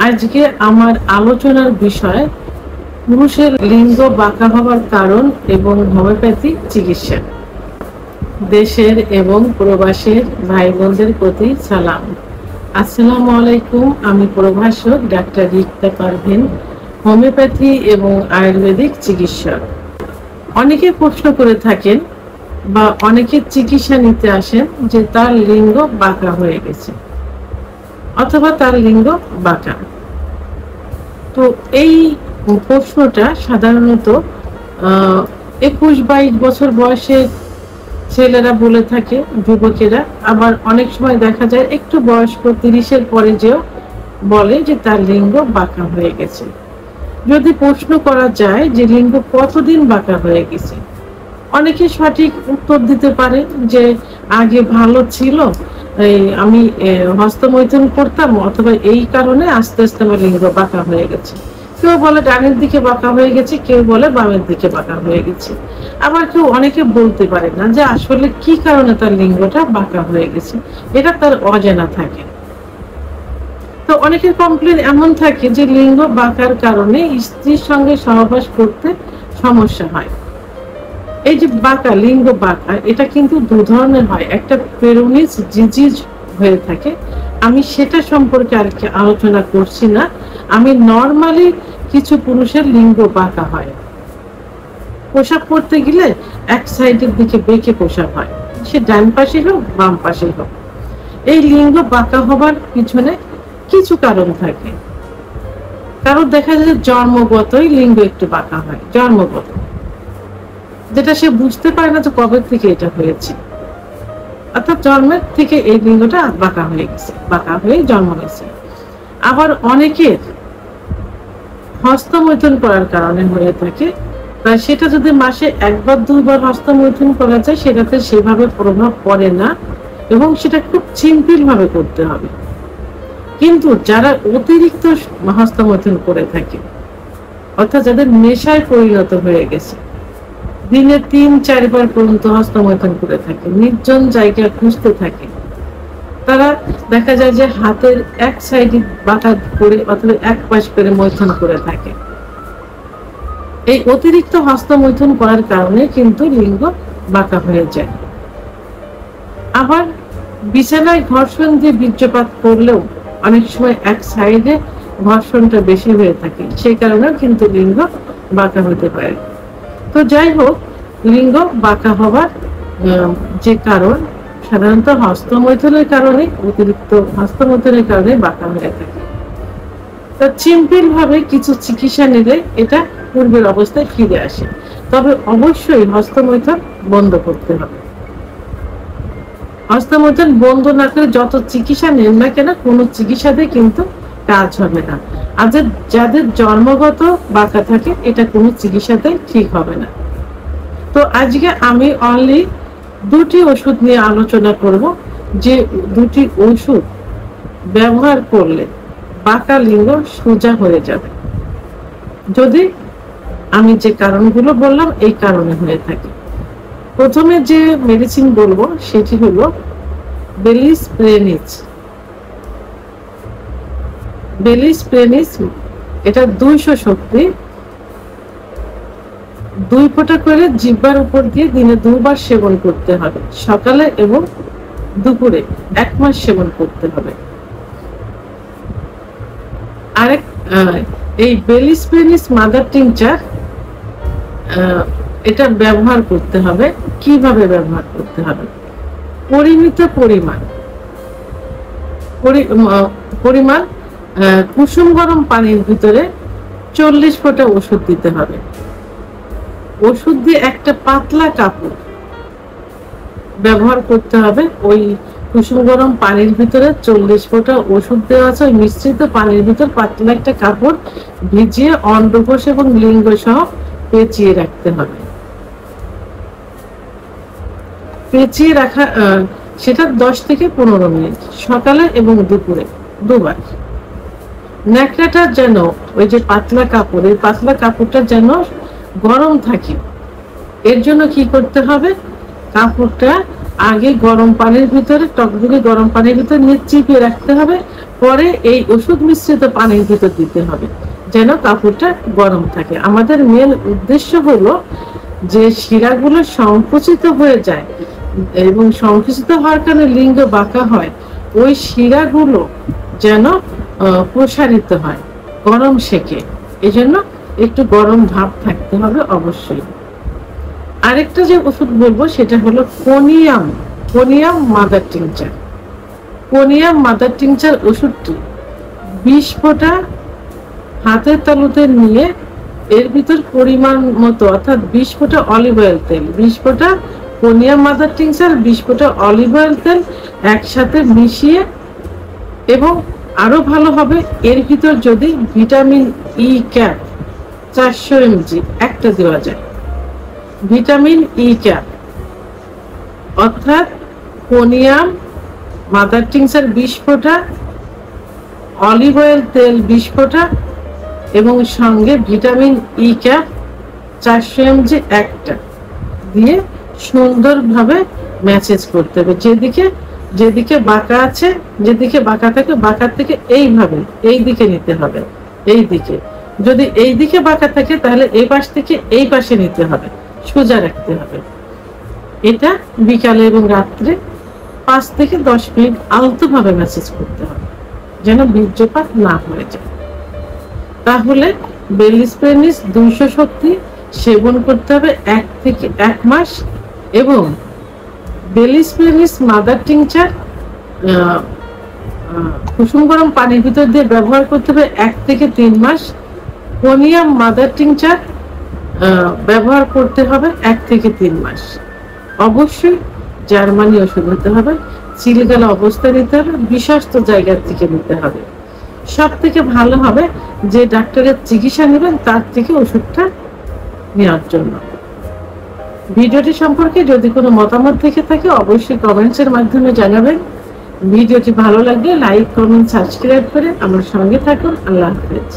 আজকে আমার আলোচনার বিষয় পুরুষের লিঙ্গ বাঁকা হওয়ার কারণ এবং হোমিওপ্যাথিক চিকিৎসা। দেশের এবং প্রবাসের ভাই বোনদের প্রতি সালাম। আসসালামু আলাইকুম। আমি প্রভাষক ডাক্তার রিক্তা পারভিন, হোমিওপ্যাথি এবং আয়ুর্বেদিক চিকিৎসক। অনেকে প্রশ্ন করে থাকেন বা অনেকে চিকিৎসা নিতে আসেন যে তার লিঙ্গ বাঁকা হয়ে গেছে অথবা তার লিঙ্গ বাঁকা। তো এই প্রশ্নটা সাধারণত 21-22 বছর বয়সের ছেলেরা বলে থাকে, যুবকেরা। আবার অনেক সময় দেখা যায় একটু বয়স্ক 30-এর পরে যেও বলে যে তার লিঙ্গ বাঁকা হয়ে গেছে। যদি প্রশ্ন করা যায় যে লিঙ্গ কতদিন বাঁকা হয়ে গেছে, অনেকে সঠিক উত্তর দিতে পারে যে আগে ভালো ছিল, আমি হস্তমৈথুন করতাম, অথবা এই কারণে আস্তে আস্তে আমার লিঙ্গ বাঁকা হয়ে গেছে। কেউ বলে ডানের দিকে বাঁকা হয়ে গেছে, কেউ বলে বামের দিকে বাঁকা হয়ে গেছে। আবার কেউ অনেকে বলতে পারে না যে আসলে কি কারণে তার লিঙ্গটা বাঁকা হয়ে গেছে, এটা তার অজানা থাকে। তো অনেকের কমপ্লেন এমন থাকে যে লিঙ্গ বাঁকার কারণে স্ত্রীর সঙ্গে সহবাস করতে সমস্যা হয়। এই যে বাঁকা, লিঙ্গ বাঁকা, এটা কিন্তু দু ধরনের হয়। একটা পেরোনিস ডিজিজ হয়ে থাকে, আমি সেটা সম্পর্কে আর কি আলোচনা করছি না। আমি নর্মালি কিছু পুরুষের লিঙ্গ বাঁকা হয়, প্রসাব করতে গেলে এক সাইডের দিকে বেঁকে প্রসাব হয়, সে ডান পাশে হোক বাম পাশে হোক। এই লিঙ্গ বাঁকা হবার পিছনে কিছু কারণ থাকে। কারণ দেখা যায় জন্মগতই লিঙ্গ একটু বাঁকা হয়, জন্মগত, যেটা সে বুঝতে পারে না যে কবে থেকে এটা হয়েছে, অর্থাৎ জন্মের থেকে এই লিঙ্গটা বাঁকা হয়ে গেছে, বাঁকা হয়ে জন্ম হয়েছে। আবার অনেকের হস্তমৈথুন করার কারণে হয়ে থাকে, সেটা যদি মাসে 1-2 বার হস্তমৈথুন করা যায় সেটাতে সেভাবে প্রভাব পড়ে না, এবং সেটা খুব সিম্পল ভাবে করতে হবে। কিন্তু যারা অতিরিক্ত হস্তমৈথুন করে থাকে, অর্থাৎ যাদের নেশায় পরিণত হয়ে গেছে, দিনে 3-4 বার পর্যন্ত হস্তমৈথুন করে থাকে, নির্জন জায়গা খুঁজতে থাকে, তারা দেখা যায় যে হাতের এক সাইডে বাঁকা করে অথবা এক পাশ করে মৈথুন করে থাকে। এই অতিরিক্ত হস্তমৈথুন করার কারণে কিন্তু লিঙ্গ বাঁকা হয়ে যায়। আবার বিছানায় ঘর্ষণ দিয়ে বীর্যপাত করলেও অনেক সময় এক সাইডে ঘর্ষণটা বেশি হয়ে থাকে, সেই কারণে কিন্তু লিঙ্গ বাঁকা হতে পারে। তো যাই হোক, লিঙ্গ বাঁকা হবার যে কারণ সাধারণত হস্তমৈথুনের কারণে, অতিরিক্ত হস্তমৈথুনের কারণে বাঁকা হয়ে থাকে। তো সিম্পল ভাবে কিছু চিকিৎসা নিলে এটা পূর্বের অবস্থায় ফিরে আসে। তবে অবশ্যই হস্তমৈথুন বন্ধ করতে হবে। হস্তমৈথুন বন্ধ না করে যত চিকিৎসা নেন না কেন, কোনো চিকিৎসাতে কিন্তু কাজ হবে না। আর যাদের জন্মগত বাঁকা থাকে, এটা কোনো চিকিৎসাতে ঠিক হবে না। তো আজকে আমি অনলি 2টি ওষুধ নিয়ে আলোচনা করব, যে 2টি ওষুধ ব্যবহার করলে বাঁকা লিঙ্গ সোজা হয়ে যাবে, যদি আমি যে কারণগুলো বললাম এই কারণে হয়ে থাকে। প্রথমে যে মেডিসিন বলবো সেটি হলো বেলিস প্রেনিস। বেলিস প্রেনিস, এটা 200 শক্তি, 2 ফোঁটা করে জিহ্বার উপর দিয়ে দিনে 2 বার সেবন করতে হবে, সকালে এবং দুপুরে 1 মাস সেবন করতে হবে। আরেক এই বেলিস প্রেনিস মাদার টিংচার, এটা ব্যবহার করতে হবে। কিভাবে ব্যবহার করতে হবে? পরিমিত পরিমাণ কুসুম গরম পানির ভিতরে 40 ফোঁটা ওষুধ দিতে হবে। ওষুধ দিয়ে একটা পাতলা কাপড় ব্যবহার করতে হবে। ওই কুসুম গরম পানির ভিতরে 40 ফোঁটা ওষুধ দেওয়া আছে, ওই মিশ্রিত পানির ভিতর পাতলা একটা কাপড় ভিজিয়ে অন্ডকোষ এবং লিঙ্গ সহ পেঁচিয়ে রাখতে হবে। পেঁচিয়ে রাখা, সেটা 10 থেকে 15 মিনিট, সকালে এবং দুপুরে 2 বার। ন্যাকড়াটা যেন, ওই যে পাতলা কাপড়, এই পাতলা কাপড়টা যেন গরম থাকে। এর জন্য কি করতে হবে? কাপড়টা আগে গরম পানির ভিতরে, টকবগে গরম পানির ভিতরে নিয়ে চিপে রাখতে হবে, পরে এই ওষুধ মিশ্রিত পানির ভিতর দিতে হবে, যেন কাপড়টা গরম থাকে। আমাদের মেন উদ্দেশ্য হলো যে শিরাগুলো সংকুচিত হয়ে যায়, এবং সংকুচিত হওয়ার কারণে লিঙ্গ বাঁকা হয়, ওই শিরাগুলো যেন প্রসারিত হয় গরম সেকে। এজন্য একটু গরম ভাব থাকতে হবে অবশ্যই। আরেকটা যে ওষুধ বলবো সেটা হলো conium mother tincture. Conium mother tincture ওষুধটি 20 ফোঁটা হাতের তালুতে নিয়ে এর ভিতর পরিমাণ মতো, অর্থাৎ 20 ফোঁটা অলিভ অয়েল তেল, 20 ফোঁটা কোনিয়াম মাদার টিংচার, 20 ফোঁটা অলিভ অয়েল তেল একসাথে মিশিয়ে, এবং আরো ভালো হবে এর ভিতর যদি ভিটামিন ই ক্যাপ 400 mg একটা দেওয়া যায়। ভিটামিন ই ক্যাপ অর্থাৎ কোনিয়াম মাদার টিংচার 20 ফোঁটা, অলিভ অয়েল তেল 20 ফোঁটা, এবং সঙ্গে ভিটামিন ই ক্যাপ 400 mg একটা দিয়ে সুন্দরভাবে ম্যাসেজ করতে হবে। যেদিকে বাঁকা আছে, যেদিকে বাঁকা থাকে, বাঁকার থেকে এইভাবে এই দিকে নিতে হবে। এই দিকে যদি এই দিকে বাঁকা থাকে তাহলে এই পাশ থেকে এই পাশে নিতে হবে, সোজা রাখতে হবে। এটা বিকালে এবং রাত্রে 5 থেকে 10 মিনিট আলতোভাবে ম্যাসেজ করতে হবে, যেন বীর্যপাত না হয়ে যায়। তাহলে বেলিস পেনিস 200 শক্তি সেবন করতে হবে 1 থেকে 1 মাস, এবং বেলিস পেনিস মাদার টিংচার কুসুম গরম পানির ভিতর দিয়ে ব্যবহার করতে হবে 1 থেকে 3 মাস। কোনিয়াম মাদার টিংচার ব্যবহার করতে হবে 1 থেকে 3 মাস। অবশ্যই জার্মানি ওষুধ হতে হবে, চিলগালা অবস্থায় নিতে হবে, বিশ্বস্ত জায়গা থেকে নিতে হবে। সব থেকে ভালো হবে যে ডাক্তারের চিকিৎসা নেবেন তার থেকে ওষুধটা নেওয়ার জন্য। ভিডিওটি সম্পর্কে যদি কোনো মতামত থেকে থাকে অবশ্যই কমেন্টসের মাধ্যমে জানাবেন। ভিডিওটি ভালো লাগলে লাইক, কমেন্ট, সাবস্ক্রাইব করে আমার সঙ্গে থাকুন। আল্লাহ হাফেজ।